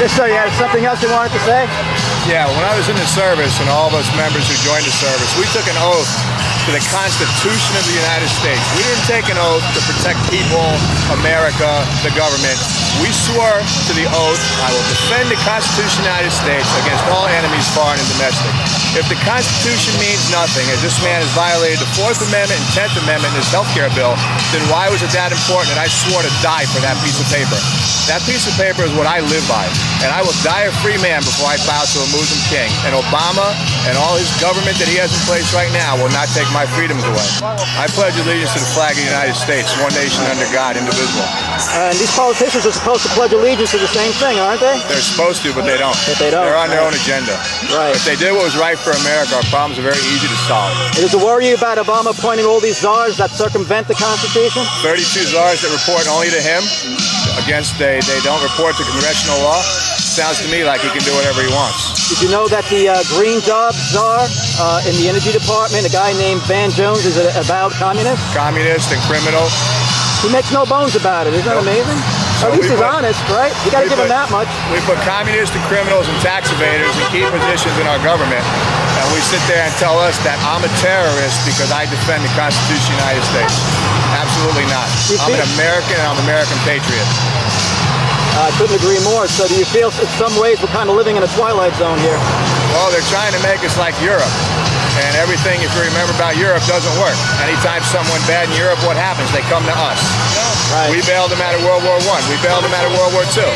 Yes, sir. You had something else you wanted to say? Yeah, when I was in the service, and all of us members who joined the service, we took an oath to the Constitution of the United States. We didn't take an oath to protect people, America, the government. We swore to the oath, I will defend the Constitution of the United States against all enemies, foreign and domestic. If the Constitution means nothing, as this man has violated the 4th Amendment and 10th Amendment in his health care bill, then why was it that important that I swore to die for that piece of paper? That piece of paper is what I live by, and I will die a free man before I bow to a Muslim king. And Obama and all his government that he has in place right now will not take my freedoms away. I pledge allegiance to the flag of the United States, one nation under God, indivisible. And these politicians are supposed to pledge allegiance to the same thing, aren't they? They're supposed to, but they don't. But they don't. They're on their own agenda. Right. If they did what was right for America, our problems are very easy to solve. Does it worry you about Obama appointing all these czars that circumvent the Constitution? 32 czars that report only to him, they don't report to congressional law. Sounds to me like he can do whatever he wants. Did you know that the green job czar in the energy department, a guy named Van Jones, is an avowed communist? Communist and criminal. He makes no bones about it. Isn't that amazing? So at least he's honest, right? You got to give him that much. We put communists and criminals and tax evaders in key positions in our government, and we sit there and tell us that I'm a terrorist because I defend the Constitution of the United States. Absolutely not. I'm an American, and I'm an American patriot. I couldn't agree more. So do you feel in some ways we're kind of living in a twilight zone here? Well, they're trying to make us like Europe. And everything, if you remember about Europe, doesn't work. Anytime something went bad in Europe, what happens? They come to us. Right. We bailed them out of World War I. We bailed them out of World War II.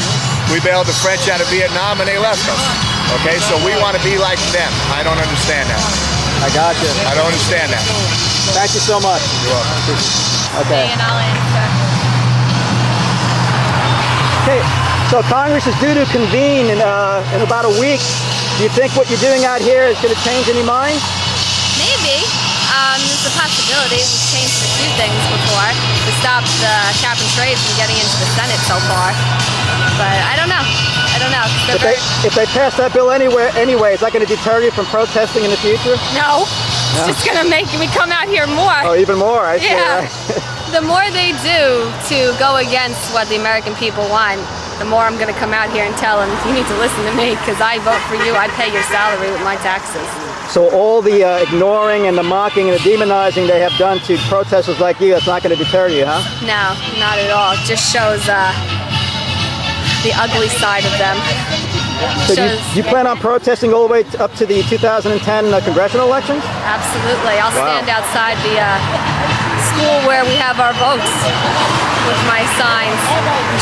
We bailed the French out of Vietnam, and they left us. Okay, so we want to be like them. I don't understand that. I got you. I don't understand that. Thank you so much. You're welcome. Okay. Okay, so Congress is due to convene in about a week. Do you think what you're doing out here is going to change any minds? Maybe. There's a possibility. We've changed a few things before to stop the cap and trade from getting into the Senate so far. But I don't know. I don't know. If they pass that bill anyway, is that going to deter you from protesting in the future? No. It's just going to make me come out here more. Oh, even more, I see. Yeah. The more they do to go against what the American people want, the more I'm going to come out here and tell them, you need to listen to me because I vote for you. I pay your salary with my taxes. So all the ignoring and the mocking and the demonizing they have done to protesters like you, that's not going to deter you, huh? No, not at all. It just shows the ugly side of them. So do you plan on protesting all the way up to the 2010 congressional elections? Absolutely. I'll stand outside the school where we have our votes with my signs.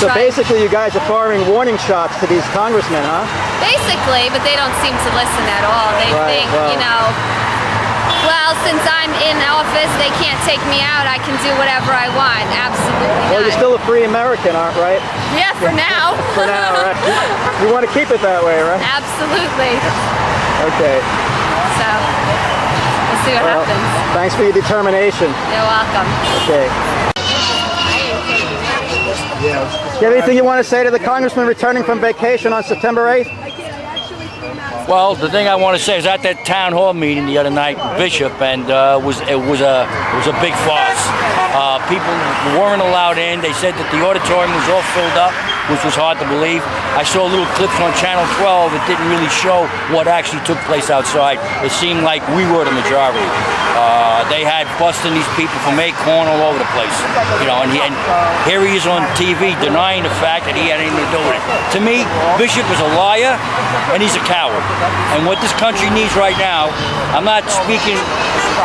So basically you guys are firing warning shots to these congressmen, huh? Basically, but they don't seem to listen at all. They think, you know, well, since I'm in office, they can't take me out. I can do whatever I want. Absolutely not. Well, you're still a free American, right? Yeah, for now. For now, right? You want to keep it that way, right? Absolutely. Okay. So, we'll see what happens. Thanks for your determination. You're welcome. Okay. Do you have anything you want to say to the congressman returning from vacation on September 8th? Well, the thing I want to say is at that town hall meeting the other night, Bishop, and it was a big farce. People weren't allowed in. They said that the auditorium was all filled up, which was hard to believe. I saw little clips on Channel 12 that didn't really show what actually took place outside. It seemed like we were the majority. They had busting these people from Acorn all over the place, you know. And here he is on TV denying the fact that he had anything to do with it. To me, Bishop is a liar and he's a coward. And what this country needs right now, I'm not speaking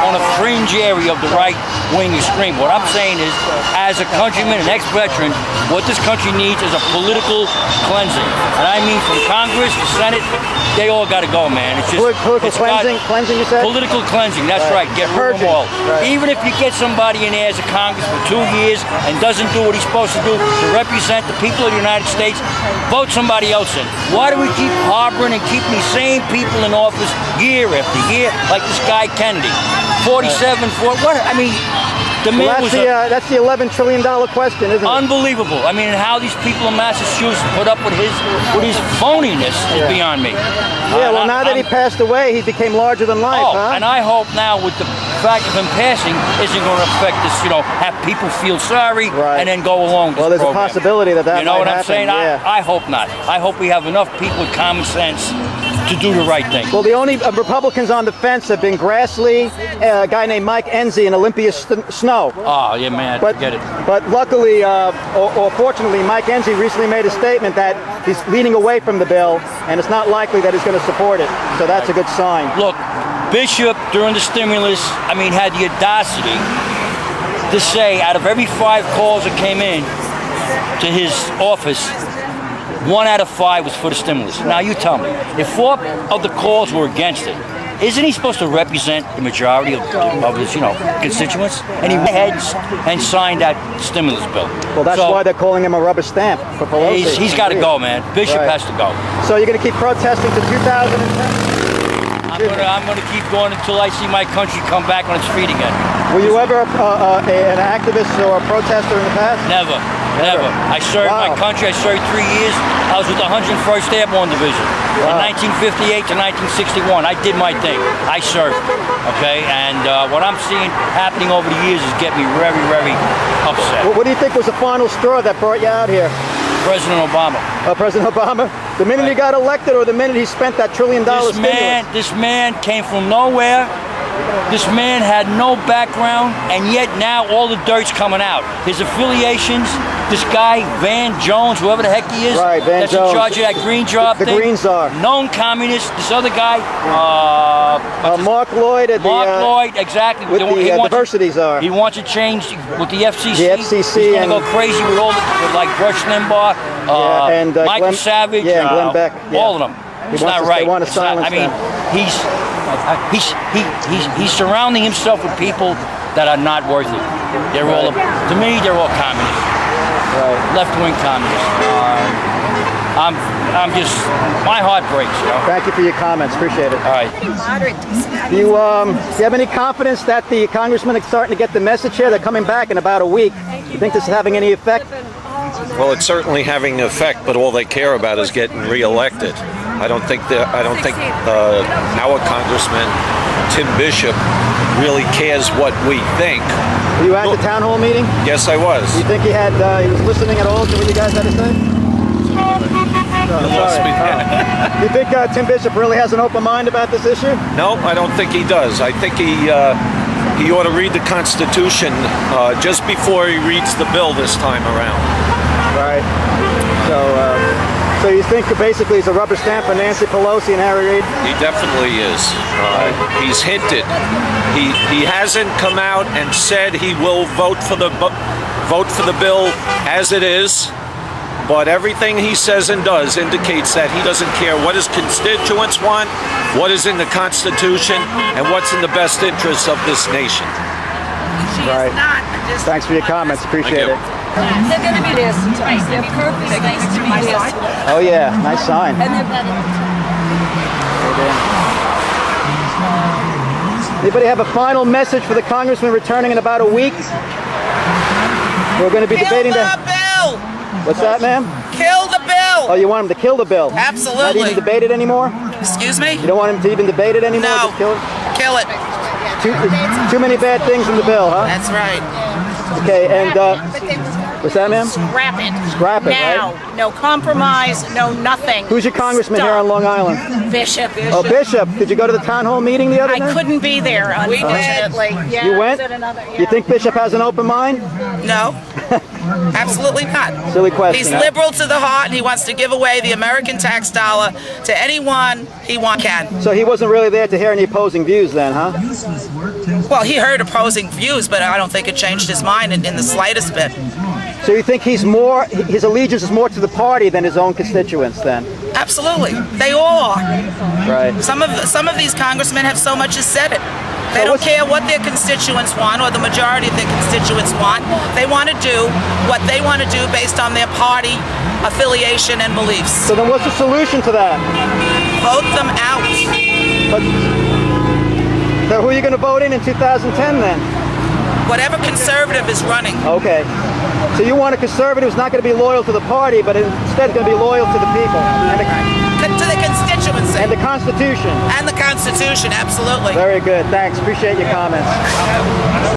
on a fringe area of the right-wing extreme. What I'm saying is, as a countryman, an ex-veteran, what this country needs is a political cleansing. And I mean from Congress to Senate, they all got to go, man. It's just political cleansing, you said? Political cleansing, that's right. Get rid of them all. Right. Even if you get somebody in there as a Congress for 2 years and doesn't do what he's supposed to do to represent the people of the United States, vote somebody else in. Why do we keep harboring and keeping these same people in office year after year, like this guy Kennedy? 47, what? I mean, The man was that's the $11 trillion question, isn't it? unbelievable. I mean, how these people in Massachusetts put up with his phoniness is beyond me. Yeah, well, now that he passed away, he became larger than life, huh? And I hope now with the fact of him passing isn't going to affect this, have people feel sorry and then go along with well, there's program. A possibility that You know might what I'm happen, saying? yeah. I hope not. I hope we have enough people with common sense to do the right thing. Well, the only Republicans on the fence have been Grassley, a guy named Mike Enzi, and Olympia Snow. Oh, yeah, man, forget it. But luckily, or fortunately, Mike Enzi recently made a statement that he's leaning away from the bill, and it's not likely that he's going to support it. So that's a good sign. Look, Bishop, during the stimulus, had the audacity to say out of every 5 calls that came in to his office, 1 out of 5 was for the stimulus. Now you tell me, if 4 of the calls were against it, isn't he supposed to represent the majority of his, constituents? And he went ahead and signed that stimulus bill. Well, that's why they're calling him a rubber stamp for Pelosi. He's got to go, man. Bishop has to go. So you're going to keep protesting to 2010? I'm going to keep going until I see my country come back on its feet again. Were you ever an activist or a protester in the past? Never. I served my country. I served 3 years. I was with the 101st Airborne Division from 1958 to 1961. I did my thing. I served. Okay, and what I'm seeing happening over the years is getting me very, very upset. What do you think was the final straw that brought you out here? President Obama. President Obama? The minute he got elected or the minute he spent that $1 trillion stimulus? This man came from nowhere. This man had no background, and yet now all the dirt's coming out. His affiliations, this guy, Van Jones, whoever the heck he is, Van that's Jones. in charge of that green job the thing. Green Czar. Known communist. This other guy, Mark Lloyd at Lloyd, exactly. With the diversity czar. He wants to change with the FCC. The FCC. He's going to go crazy with all with like Rush Limbaugh, and Michael Savage, and Glenn Beck. All of them. It's not right. They want to silence them. He's surrounding himself with people that are not worth it. They're all, to me, they're all communists. Left-wing communists. I'm just, my heart breaks, Thank you for your comments. Appreciate it. All right. Do you have any confidence that the congressmen are starting to get the message here? They're coming back in about a week. Do you think this is having any effect? Well, it's certainly having an effect, but all they care about is getting reelected. I don't think our Congressman Tim Bishop really cares what we think. Were you at the town hall meeting? Yes, I was. Do you think he was listening at all to what you guys had to say? Do you think Tim Bishop really has an open mind about this issue? No, I don't think he does. I think he ought to read the Constitution just before he reads the bill this time around. Right. So you think basically he's a rubber stamp for Nancy Pelosi and Harry Reid? He definitely is. He's hinted. He hasn't come out and said he will vote for the bill as it is. But everything he says and does indicates that he doesn't care what his constituents want, what is in the Constitution, and what's in the best interests of this nation. Right. Thanks for your comments. Appreciate it. They're going to be this twice. They're purpose nice to meet you. Oh yeah, nice sign. Anybody have a final message for the congressman returning in about a week? We're going to be debating the bill. What's that, ma'am? Kill the bill. Oh, you want him to kill the bill? Absolutely. Not even debate it anymore? Excuse me? You don't want him to even debate it anymore? No. Just kill it? Kill it. Too many bad things in the bill, huh? That's right. Okay, and what's that, ma'am? Scrap it. Scrap it, now. right? No compromise, no nothing. Who's your congressman here on Long Island? Bishop. Oh, Bishop. Did you go to the town hall meeting the other night? I couldn't be there, unfortunately. Yeah, you went? You think Bishop has an open mind? No. Absolutely not. Silly question. He's liberal to the heart, and he wants to give away the American tax dollar to anyone he can. So he wasn't really there to hear any opposing views then, huh? Well, he heard opposing views, but I don't think it changed his mind in the slightest bit. So you think his allegiance is more to the party than his own constituents then? Absolutely. They all are. Right. Some of these congressmen have so much as said it. They don't care what their constituents want or the majority of their constituents want. They want to do what they want to do based on their party affiliation and beliefs. So then what's the solution to that? Vote them out. So who are you going to vote in 2010 then? Whatever conservative is running. Okay. So you want a conservative who's not going to be loyal to the party, but instead going to be loyal to the people To the constituency. and the Constitution. And the Constitution, absolutely. Very good. Thanks. Appreciate your comments.